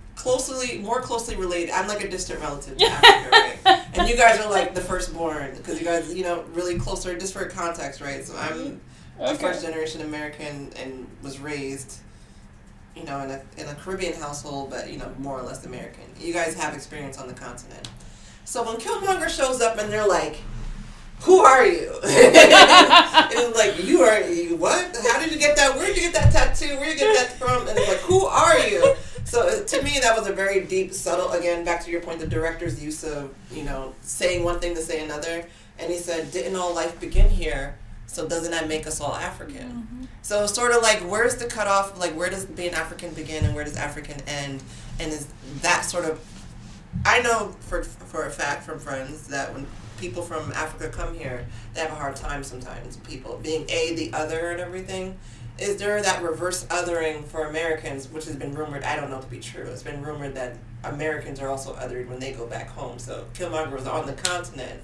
more closely related. I'm like a distant relative to Africa, right? And you guys are like the firstborn because you guys, really closer. Just for context, right? So I'm a first generation American and was raised, in a Caribbean household, but more or less American. You guys have experience on the continent. So when Killmonger shows up and they're like, who are you? And like, you what? How did you get that? Where did you get that tattoo? Where did you get that from? And it's like, who are you? So to me, that was a very deep, subtle, again, back to your point, the director's use of, saying one thing to say another. And he said, didn't all life begin here So doesn't that make us all African? So sort of like, where's the cutoff? Like, where does being African begin and where does African end? And is that sort of, I know for a fact from friends that when people from Africa come here, they have a hard time sometimes, people being the other and everything. Is there that reverse othering for Americans, which has been rumored, I don't know to be true, it's been rumored that Americans are also othered when they go back home. So Killmonger was on the continent.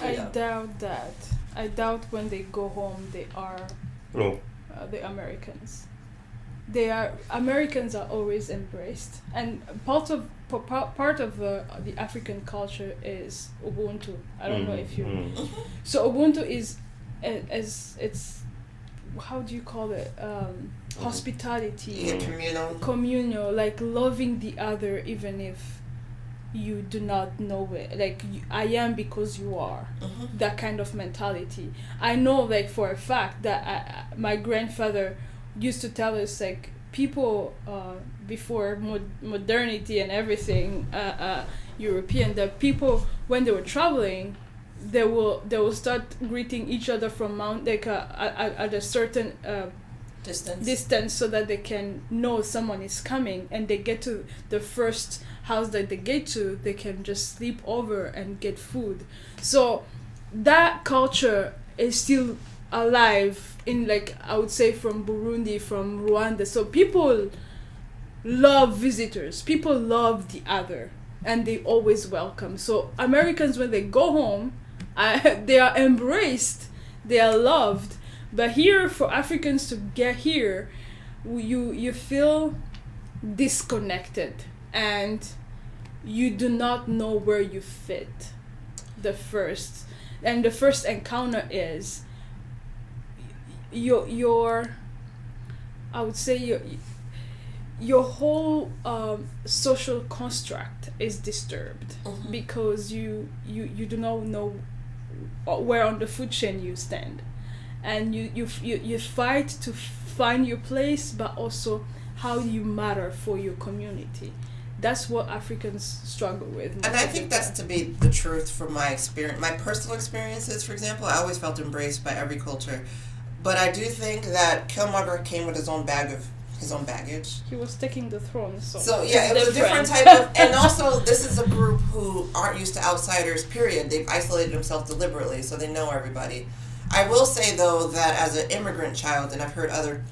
I doubt that. I doubt when they go home they are the Americans. Americans are always embraced, and part of the African culture is Ubuntu. I don't know if you. So Ubuntu is as it's, how do you call it? Hospitality. Communal, like loving the other even if you do not know it. Like I am because you are. That kind of mentality. I know, like for a fact that my grandfather used to tell us, like, people before modernity and everything, European, that people when they were traveling, they will start greeting each other from at a certain distance so that they can know someone is coming, and they get to the first house that they get to, they can just sleep over and get food. So that culture is still alive in, like, I would say from Burundi, from Rwanda. So people love visitors, people love the other, and they always welcome. So Americans, when they go home, they are embraced, they are loved. But here, for Africans to get here, you feel disconnected and you do not know where you fit. The first encounter is your I would say your whole social construct is disturbed because you do not know where on the food chain you stand, and you fight to find your place, but also how you matter for your community. That's what Africans struggle with. And I think that's to be the truth from my experience, my personal experiences. For example, I always felt embraced by every culture, but I do think that Killmonger came with his own baggage. He was taking the throne, so yeah, it was a different type of. And also, this is a group who aren't used to outsiders. Period. They've isolated themselves deliberately, so they know everybody. I will say though that as an immigrant child, and I've heard other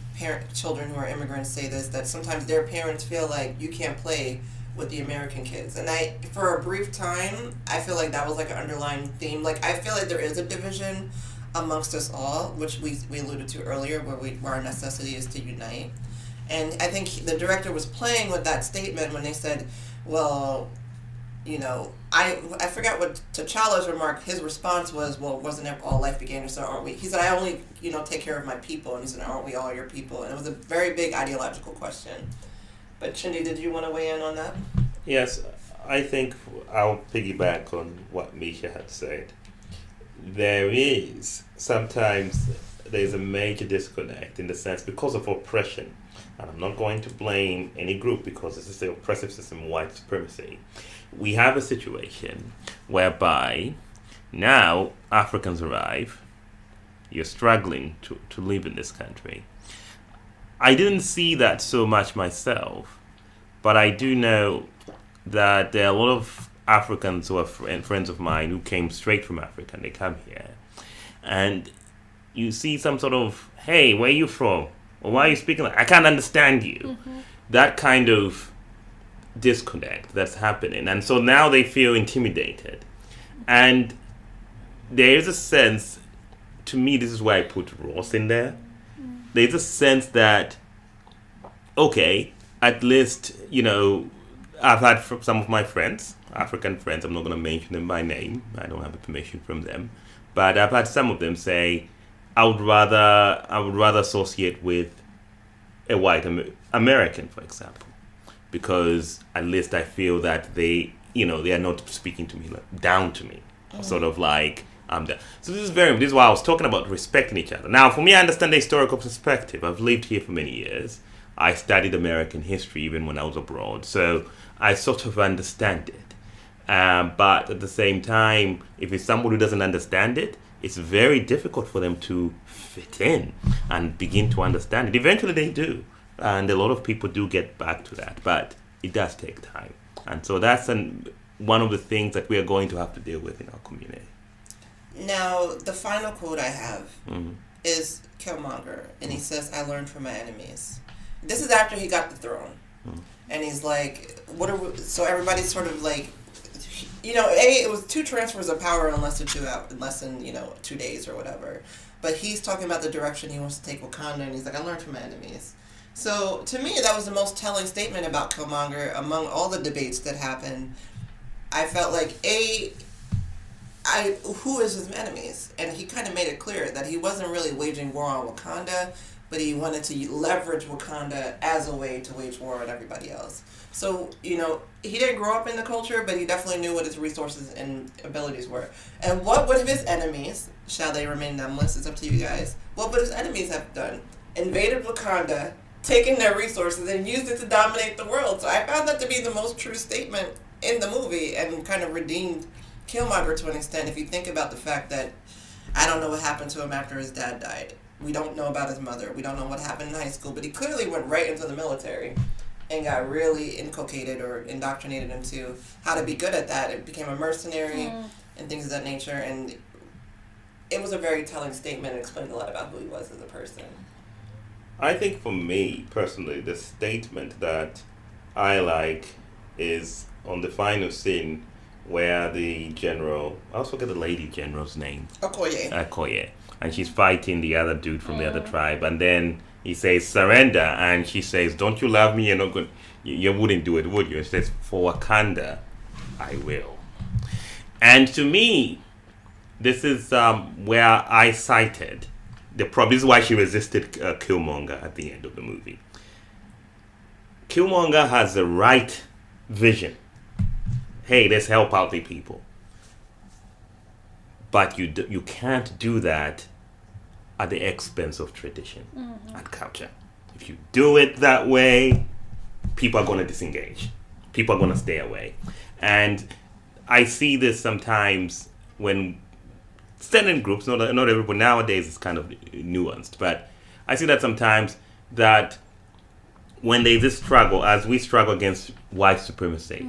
children who are immigrants say this, that sometimes their parents feel like you can't play with the American kids. And for a brief time, I feel like that was like an underlying theme. Like, I feel like there is a division amongst us all, which we alluded to earlier, where our necessity is to unite. And I think the director was playing with that statement when they said, well, you know, I forgot what T'Challa's remark, his response was, well, wasn't it all life began here, so aren't we? He said, I only, take care of my people. And he said, aren't we all your people? And it was a very big ideological question. But Chindi, did you want to weigh in on that? Yes, I think I'll piggyback on what Misha had said. Sometimes there's a major disconnect in the sense because of oppression. And I'm not going to blame any group because this is the oppressive system, white supremacy. We have a situation whereby now Africans arrive, you're struggling to live in this country. I didn't see that so much myself, but I do know that there are a lot of Africans who are friends of mine who came straight from Africa and they come here. And you see some sort of, hey, where are you from? Or why are you speaking like, I can't understand you. Mm-hmm. That kind of disconnect that's happening. And so now they feel intimidated. And there is a sense, to me, this is why I put Ross in there. There's a sense that, okay, at least, I've had from some of my friends, African friends, I'm not going to mention them by name, I don't have the permission from them, but I've had some of them say, I would rather associate with a white American, for example, because at least I feel that they are not speaking to me, down to me, sort of like, I'm there. So this is why I was talking about respecting each other. Now, for me, I understand the historical perspective. I've lived here for many years. I studied American history even when I was abroad. So I sort of understand it. But at the same time, if it's somebody who doesn't understand it, it's very difficult for them to fit in and begin to understand it. Eventually they do, and a lot of people do get back to that, but it does take time. And so that's one of the things that we are going to have to deal with in our community. Now, the final quote I have is Killmonger, and he says, "I learned from my enemies." This is after he got the throne. And he's like, "What are we?" So everybody's sort of like, it was 2 transfers of power in less than 2 days or whatever. But he's talking about the direction he wants to take Wakanda, and he's like, "I learned from my enemies." So to me, that was the most telling statement about Killmonger among all the debates that happened. I felt like who is his enemies? And he kind of made it clear that he wasn't really waging war on Wakanda, but he wanted to leverage Wakanda as a way to wage war on everybody else. So, he didn't grow up in the culture, but he definitely knew what his resources and abilities were. And what would his enemies, shall they remain nameless, it's up to you guys, what would his enemies have done? Invaded Wakanda, taken their resources, and used it to dominate the world. So I found that to be the most true statement in the movie, and kind of redeemed Killmonger to an extent, if you think about the fact that I don't know what happened to him after his dad died. We don't know about his mother. We don't know what happened in high school, but he clearly went right into the military and got really inculcated or indoctrinated into how to be good at that. It became a mercenary and things of that nature, and it was a very telling statement and explained a lot about who he was as a person. I think for me, personally, the statement that I like is on the final scene where the general, I also forget the lady general's name. Okoye. And she's fighting the other dude from the other tribe. And then he says, "Surrender." And she says, "Don't you love me? You're not good. You wouldn't do it, would you?" And she says, "For Wakanda, I will." And to me, this is where I cited the problem. This is why she resisted Killmonger at the end of the movie. Killmonger has the right vision. Hey, let's help out the people. But you can't do that at the expense of tradition and culture. If you do it that way, people are going to disengage. People are going to stay away. And I see this sometimes when certain groups, not everybody, nowadays it's kind of nuanced, but I see that sometimes that when there's this struggle, as we struggle against white supremacy,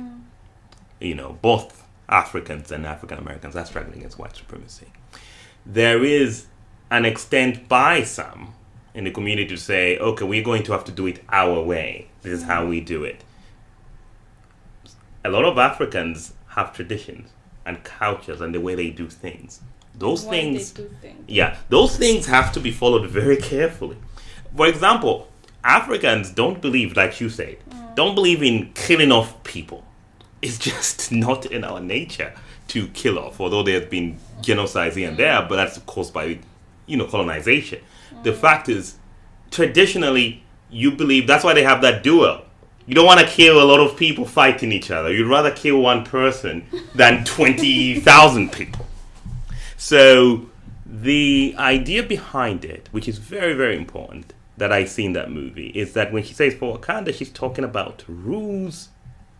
both Africans and African Americans are struggling against white supremacy. There is an extent by some in the community to say, okay, we're going to have to do it our way. This is how we do it. A lot of Africans have traditions and cultures and the way they do things. Those things have to be followed very carefully. For example, Africans don't believe, like you said, don't believe in killing off people. It's just not in our nature to kill off, although there's been genocides here and there, but that's caused by, colonization. The fact is, traditionally, you believe, that's why they have that duel. You don't want to kill a lot of people fighting each other. You'd rather kill one person than 20,000 people. So the idea behind it, which is very, very important, that I see in that movie, is that when she says for Wakanda, she's talking about rules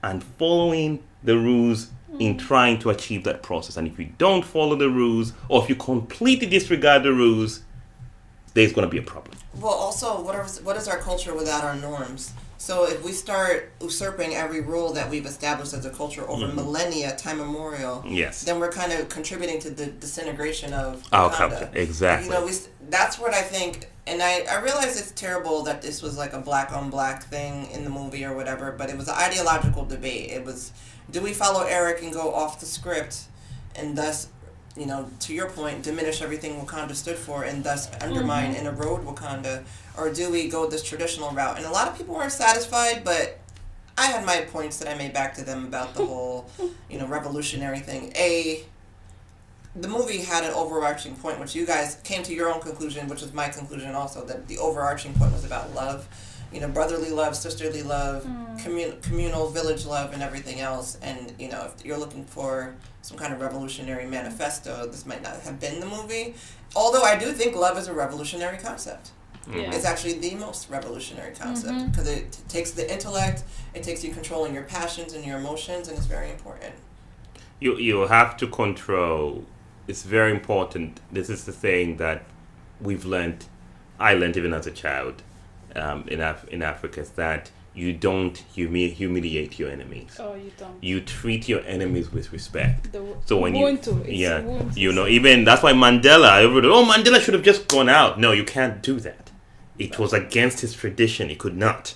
and following the rules in trying to achieve that process. And if you don't follow the rules, or if you completely disregard the rules, there's going to be a problem. Well, also, what is our culture without our norms? So if we start usurping every rule that we've established as a culture over millennia, time immemorial, then we're kind of contributing to the disintegration of our culture. Exactly. That's what I think. And I realize it's terrible that this was like a black on black thing in the movie or whatever, but it was an ideological debate. It was, do we follow Eric and go off the script and thus, to your point, diminish everything Wakanda stood for and thus undermine and erode Wakanda? Or do we go this traditional route? And a lot of people weren't satisfied, but I had my points that I made back to them about the whole, revolutionary thing. The movie had an overarching point, which you guys came to your own conclusion, which was my conclusion also, that the overarching point was about love, brotherly love, sisterly love, communal village love, and everything else. And, if you're looking for some kind of revolutionary manifesto, this might not have been the movie. Although I do think love is a revolutionary concept. Yeah. It's actually the most revolutionary concept because it takes the intellect, it takes you controlling your passions and your emotions, and it's very important. You have to control it's very important. This is the saying that I learned even as a child in Africa, is that you don't humiliate your enemies. Oh, you don't. You treat your enemies with respect. So when Ubuntu, even that's why Mandela should have just gone out. No, you can't do that. It was against his tradition. He could not.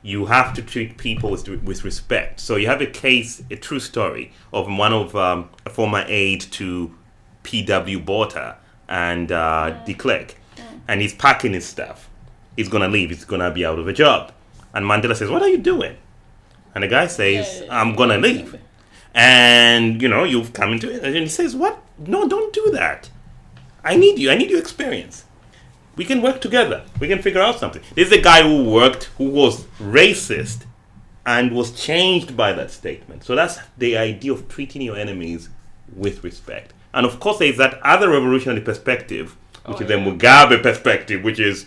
You have to treat people with respect. So you have a true story of one of a former aide to P.W. Botha and de Klerk, and he's packing his stuff. He's gonna leave. He's gonna be out of a job. And Mandela says, "What are you doing?" And the guy says, "I'm gonna leave." And you've come into it. And he says, "What? No, don't do that. I need you. I need your experience. We can work together. We can figure out something." This is a guy who was racist and was changed by that statement. So that's the idea of treating your enemies with respect. And of course, there's that other revolutionary perspective, which is the Mugabe perspective, which is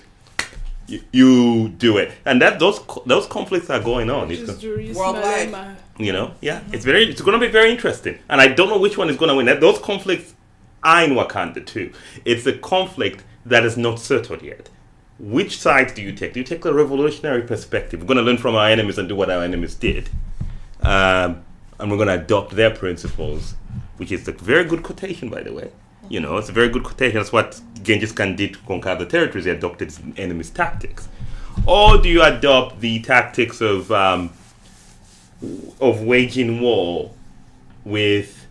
you do it. And those conflicts are going on. It's worldwide. It's going to be very interesting. And I don't know which one is going to win. Those conflicts are in Wakanda too. It's a conflict that is not settled yet. Which side do you take? Do you take the revolutionary perspective? We're going to learn from our enemies and do what our enemies did. And we're going to adopt their principles, which is a very good quotation, by the way. It's a very good quotation. That's what Genghis Khan did to conquer the territories. He adopted his enemy's tactics. Or do you adopt the tactics of waging war with,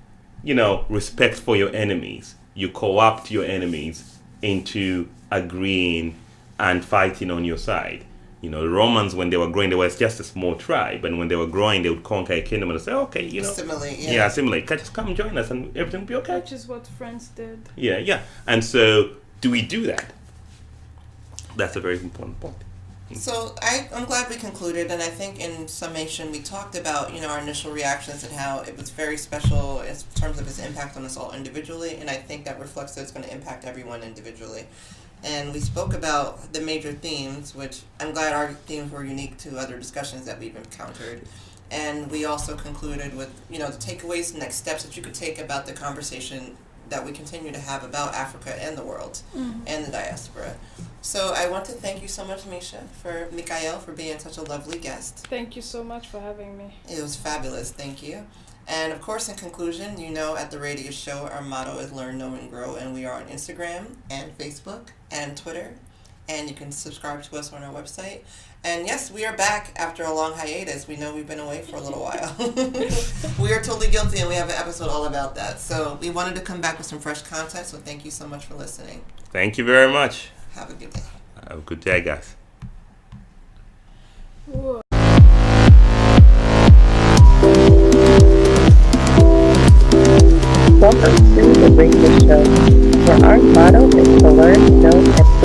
respect for your enemies? You co-opt your enemies into agreeing and fighting on your side. The Romans, when they were growing, they were just a small tribe, and when they were growing, they would conquer a kingdom and say, "Okay, assimilate, assimilate. Just come join us, and everything will be okay." Which is what France did. Yeah. And so, do we do that? That's a very important point. So I'm glad we concluded, and I think in summation we talked about our initial reactions and how it was very special in terms of its impact on us all individually, and I think that reflects that it's going to impact everyone individually. And we spoke about the major themes, which I'm glad our themes were unique to other discussions that we've encountered. And we also concluded with the takeaways and next steps that you could take about the conversation that we continue to have about Africa and the world and the diaspora. So I want to thank you so much, Mikael, for being such a lovely guest. Thank you so much for having me. It was fabulous. Thank you. And of course, in conclusion, at the Radio Show, our motto is Learn, Know, and Grow. And we are on Instagram and Facebook and Twitter. And you can subscribe to us on our website. And yes, we are back after a long hiatus. We know we've been away for a little while. We are totally guilty, and we have an episode all about that. So we wanted to come back with some fresh content. So thank you so much for listening. Thank you very much. Have a good day. Have a good day, guys. Whoa. Welcome to the Radio Show, where our motto is to learn, know, and